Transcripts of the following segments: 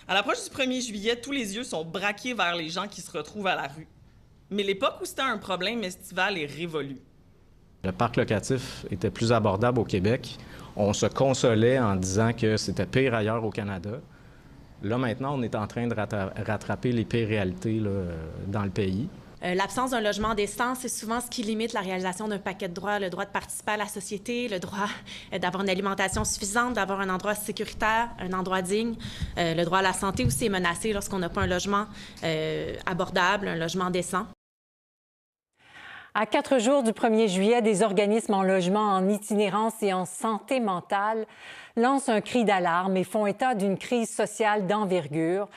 À l'approche du 1er juillet, tous les yeux sont braqués vers les gens qui se retrouvent à la rue. Mais l'époque où c'était un problème estival est révolue. Le parc locatif était plus abordable au Québec. On se consolait en disant que c'était pire ailleurs au Canada. Là, maintenant, on est en train de rattraper les pires réalités là, dans le pays. L'absence d'un logement décent, c'est souvent ce qui limite la réalisation d'un paquet de droits, le droit de participer à la société, le droit d'avoir une alimentation suffisante, d'avoir un endroit sécuritaire, un endroit digne. Le droit à la santé aussi est menacé lorsqu'on n'a pas un logement abordable, un logement décent. À 4 jours du 1er juillet, des organismes en logement, en itinérance et en santé mentale lancent un cri d'alarme et font état d'une crise sociale d'envergure.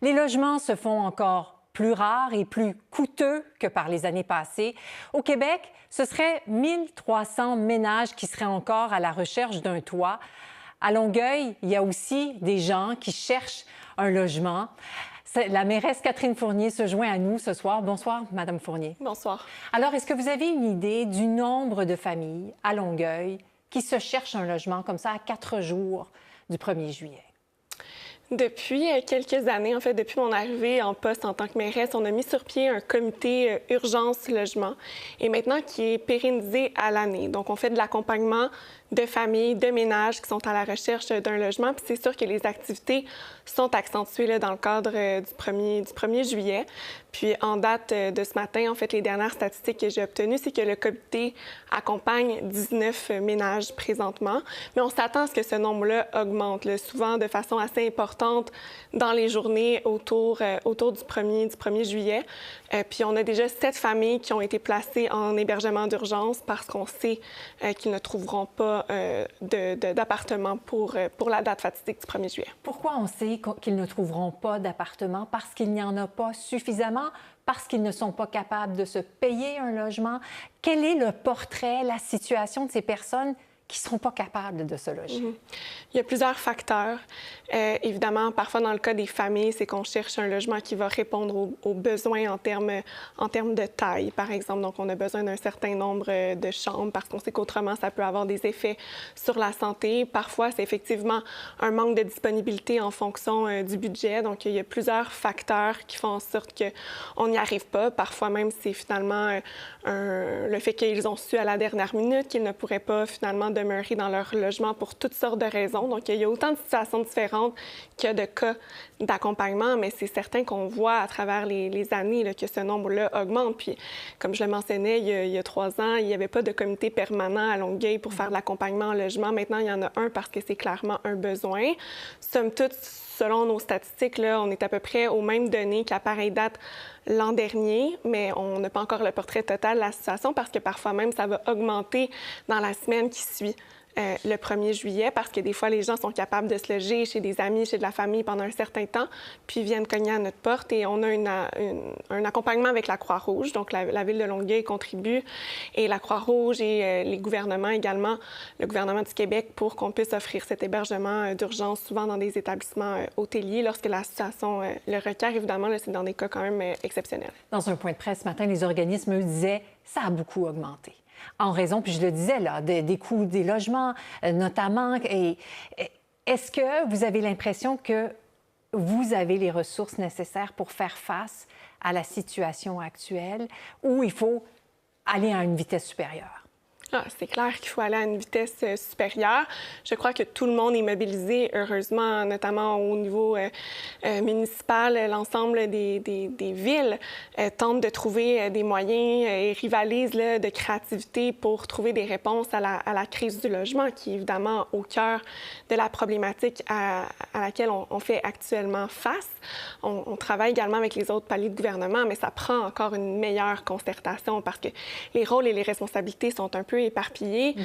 Les logements se font encore plus rares et plus coûteux que par les années passées. Au Québec, ce serait 1300 ménages qui seraient encore à la recherche d'un toit. À Longueuil, il y a aussi des gens qui cherchent un logement. La mairesse Catherine Fournier se joint à nous ce soir. Bonsoir, Madame Fournier. Bonsoir. Alors, est-ce que vous avez une idée du nombre de familles à Longueuil qui se cherchent un logement comme ça à 4 jours du 1er juillet? Depuis quelques années, en fait, depuis mon arrivée en poste en tant que mairesse, on a mis sur pied un comité urgence logement et maintenant qui est pérennisé à l'année. Donc, on fait de l'accompagnement de familles, de ménages qui sont à la recherche d'un logement. Puis c'est sûr que les activités sont accentuées là, dans le cadre du 1er juillet. Puis en date de ce matin, en fait, les dernières statistiques que j'ai obtenues, c'est que le comité accompagne 19 ménages présentement. Mais on s'attend à ce que ce nombre-là augmente, là, souvent de façon assez importante dans les journées autour du 1er juillet. Puis on a déjà 7 familles qui ont été placées en hébergement d'urgence parce qu'on sait qu'ils ne trouveront pas d'appartement pour la date fatidique du 1er juillet. Pourquoi on sait qu'ils ne trouveront pas d'appartement? Parce qu'il n'y en a pas suffisamment? Parce qu'ils ne sont pas capables de se payer un logement? Quel est le portrait, la situation de ces personnes qui ne seront pas capables de se loger? Il y a plusieurs facteurs. Évidemment, parfois, dans le cas des familles, c'est qu'on cherche un logement qui va répondre aux besoins en termes de taille, par exemple. Donc, on a besoin d'un certain nombre de chambres parce qu'on sait qu'autrement, ça peut avoir des effets sur la santé. Parfois, c'est effectivement un manque de disponibilité en fonction du budget. Donc, il y a plusieurs facteurs qui font en sorte qu'on n'y arrive pas. Parfois même, c'est finalement le fait qu'ils ont su à la dernière minute qu'ils ne pourraient pas finalement demeurer dans leur logement pour toutes sortes de raisons. Donc, il y a autant de situations différentes qu'il y a de cas d'accompagnement, mais c'est certain qu'on voit à travers les années là, que ce nombre-là augmente. Puis, comme je le mentionnais, il y a 3 ans, il n'y avait pas de comité permanent à Longueuil pour faire de l'accompagnement en logement. Maintenant, il y en a un parce que c'est clairement un besoin. Somme toute, selon nos statistiques, là, on est à peu près aux mêmes données qu'à pareille date l'an dernier, mais on n'a pas encore le portrait total de la situation parce que parfois même, ça va augmenter dans la semaine qui suit le 1er juillet parce que des fois, les gens sont capables de se loger chez des amis, chez de la famille pendant un certain temps, puis viennent cogner à notre porte et on a un accompagnement avec la Croix-Rouge. Donc, la Ville de Longueuil contribue et la Croix-Rouge et les gouvernements également, le gouvernement du Québec, pour qu'on puisse offrir cet hébergement d'urgence, souvent dans des établissements hôteliers, lorsque la situation le requiert. Évidemment, là, c'est dans des cas quand même exceptionnels. Dans un point de presse ce matin, les organismes, eux, disaient « ça a beaucoup augmenté ». En raison, puis je le disais, là, des coûts des logements, notamment. Et est-ce que vous avez l'impression que vous avez les ressources nécessaires pour faire face à la situation actuelle ou il faut aller à une vitesse supérieure? Ah, c'est clair qu'il faut aller à une vitesse supérieure. Je crois que tout le monde est mobilisé, heureusement, notamment au niveau municipal. L'ensemble des villes tentent de trouver des moyens et rivalisent là, de créativité pour trouver des réponses à la crise du logement, qui est évidemment au cœur de la problématique à laquelle on fait actuellement face. On travaille également avec les autres paliers de gouvernement, mais ça prend encore une meilleure concertation parce que les rôles et les responsabilités sont un peu éparpillés.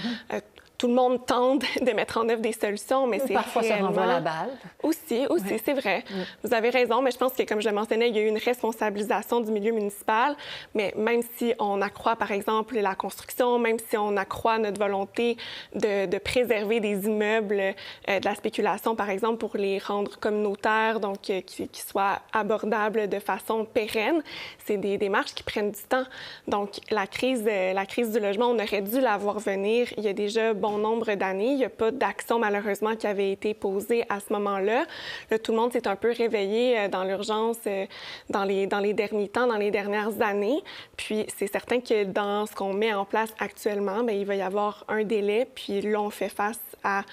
Tout le monde tente de mettre en œuvre des solutions, mais c'est parfois ça renvoie la balle. Aussi, oui. C'est vrai. Vous avez raison, mais je pense que, comme je le mentionnais, il y a eu une responsabilisation du milieu municipal, mais même si on accroît, par exemple, la construction, même si on accroît notre volonté de préserver des immeubles de la spéculation, par exemple, pour les rendre communautaires, donc qui soient abordables de façon pérenne, c'est des démarches qui prennent du temps. Donc, la crise du logement, on aurait dû la voir venir il y a déjà bon nombre d'années. Il n'y a pas d'action, malheureusement, qui avait été posée à ce moment-là. Là, tout le monde s'est un peu réveillé dans l'urgence dans les derniers temps, dans les dernières années. Puis, c'est certain que dans ce qu'on met en place actuellement, bien, il va y avoir un délai. Puis là, on fait face à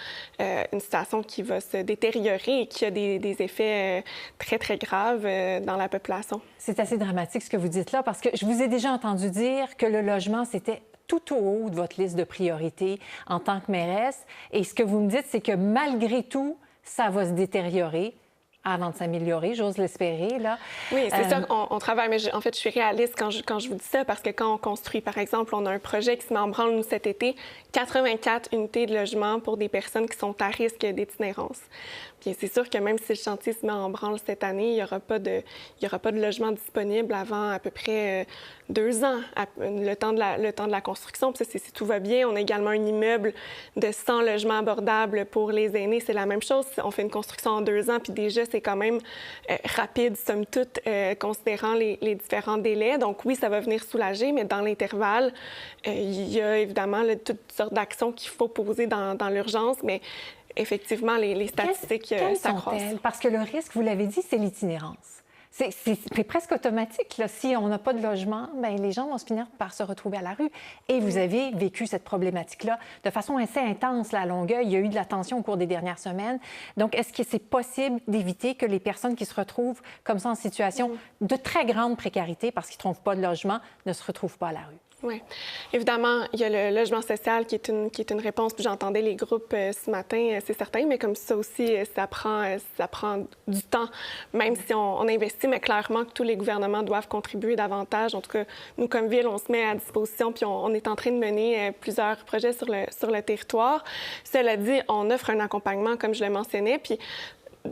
une situation qui va se détériorer et qui a des effets très, très graves dans la population. C'est assez dramatique ce que vous dites là, parce que je vous ai déjà entendu dire que le logement, c'était tout au haut de votre liste de priorités en tant que mairesse. Et ce que vous me dites, c'est que malgré tout, ça va se détériorer avant de s'améliorer, j'ose l'espérer, là. Oui, c'est ça, on travaille, mais en fait, je suis réaliste quand je vous dis ça, parce que quand on construit, par exemple, on a un projet qui se met en branle, nous, cet été, 84 unités de logement pour des personnes qui sont à risque d'itinérance. Puis c'est sûr que même si le chantier se met en branle cette année, il n'y aura pas de logement disponible avant à peu près 2 ans, le temps de la construction. Puis ça, si tout va bien, on a également un immeuble de 100 logements abordables pour les aînés. C'est la même chose. On fait une construction en 2 ans, puis déjà, c'est quand même rapide, somme toute, considérant les différents délais. Donc oui, ça va venir soulager, mais dans l'intervalle, il y a évidemment toutes sortes d'actions qu'il faut poser dans l'urgence, mais effectivement, les statistiques s'accroissent. Parce que le risque, vous l'avez dit, c'est l'itinérance. C'est presque automatique. Là. Si on n'a pas de logement, bien, les gens vont se finir par se retrouver à la rue. Et vous avez vécu cette problématique-là de façon assez intense là, à Longueuil. Il y a eu de la tension au cours des dernières semaines. Donc, est-ce que c'est possible d'éviter que les personnes qui se retrouvent comme ça en situation de très grande précarité parce qu'ils ne trouvent pas de logement ne se retrouvent pas à la rue? Oui. Évidemment, il y a le logement social qui est une réponse. Puis j'entendais les groupes ce matin, c'est certain, mais comme ça aussi, ça prend du temps, même si on investit, mais clairement que tous les gouvernements doivent contribuer davantage. En tout cas, nous, comme ville, on se met à disposition, puis on est en train de mener plusieurs projets sur le territoire. Cela dit, on offre un accompagnement, comme je le mentionnais, puis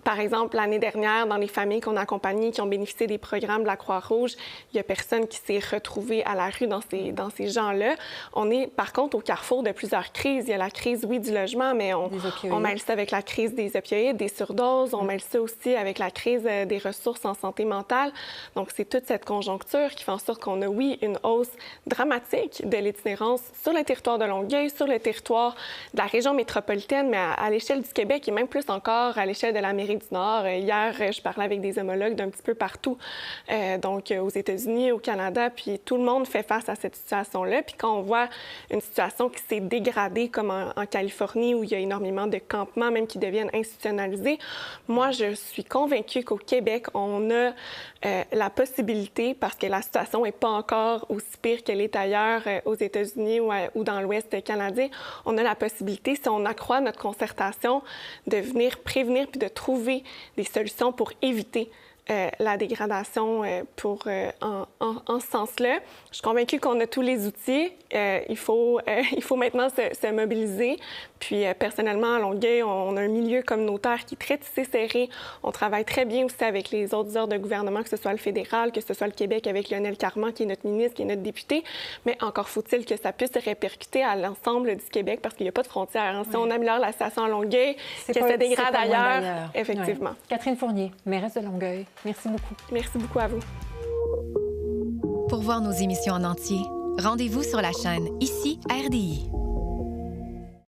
par exemple, l'année dernière, dans les familles qu'on a accompagnées qui ont bénéficié des programmes de la Croix-Rouge, il n'y a personne qui s'est retrouvé à la rue dans ces gens-là. On est, par contre, au carrefour de plusieurs crises. Il y a la crise, oui, du logement, mais on mêle ça avec la crise des opioïdes, des surdoses. On mêle ça aussi avec la crise des ressources en santé mentale. Donc, c'est toute cette conjoncture qui fait en sorte qu'on a, oui, une hausse dramatique de l'itinérance sur le territoire de Longueuil, sur le territoire de la région métropolitaine, mais à l'échelle du Québec et même plus encore à l'échelle de l'Amérique du Nord. Hier, je parlais avec des homologues d'un petit peu partout, donc aux États-Unis, au Canada, puis tout le monde fait face à cette situation-là. Puis quand on voit une situation qui s'est dégradée, comme en Californie, où il y a énormément de campements, même qui deviennent institutionnalisés, moi, je suis convaincue qu'au Québec, on a la possibilité, parce que la situation n'est pas encore aussi pire qu'elle est ailleurs aux États-Unis ou dans l'Ouest canadien, on a la possibilité, si on accroît notre concertation, de venir prévenir puis de trouver des solutions pour éviter la dégradation en ce sens-là. Je suis convaincue qu'on a tous les outils. Il faut maintenant se mobiliser. Puis, personnellement, à Longueuil, on a un milieu communautaire qui est très tissé serré. On travaille très bien aussi avec les autres ordres de gouvernement, que ce soit le fédéral, que ce soit le Québec avec Lionel Carman, qui est notre ministre, qui est notre député. Mais encore faut-il que ça puisse se répercuter à l'ensemble du Québec parce qu'il n'y a pas de frontières. Hein. Si on améliore la situation à Longueuil, que ça dégrade ailleurs, effectivement. Ouais. Catherine Fournier, mairesse de Longueuil. Merci beaucoup. Merci beaucoup à vous. Pour voir nos émissions en entier, rendez-vous sur la chaîne ICI RDI.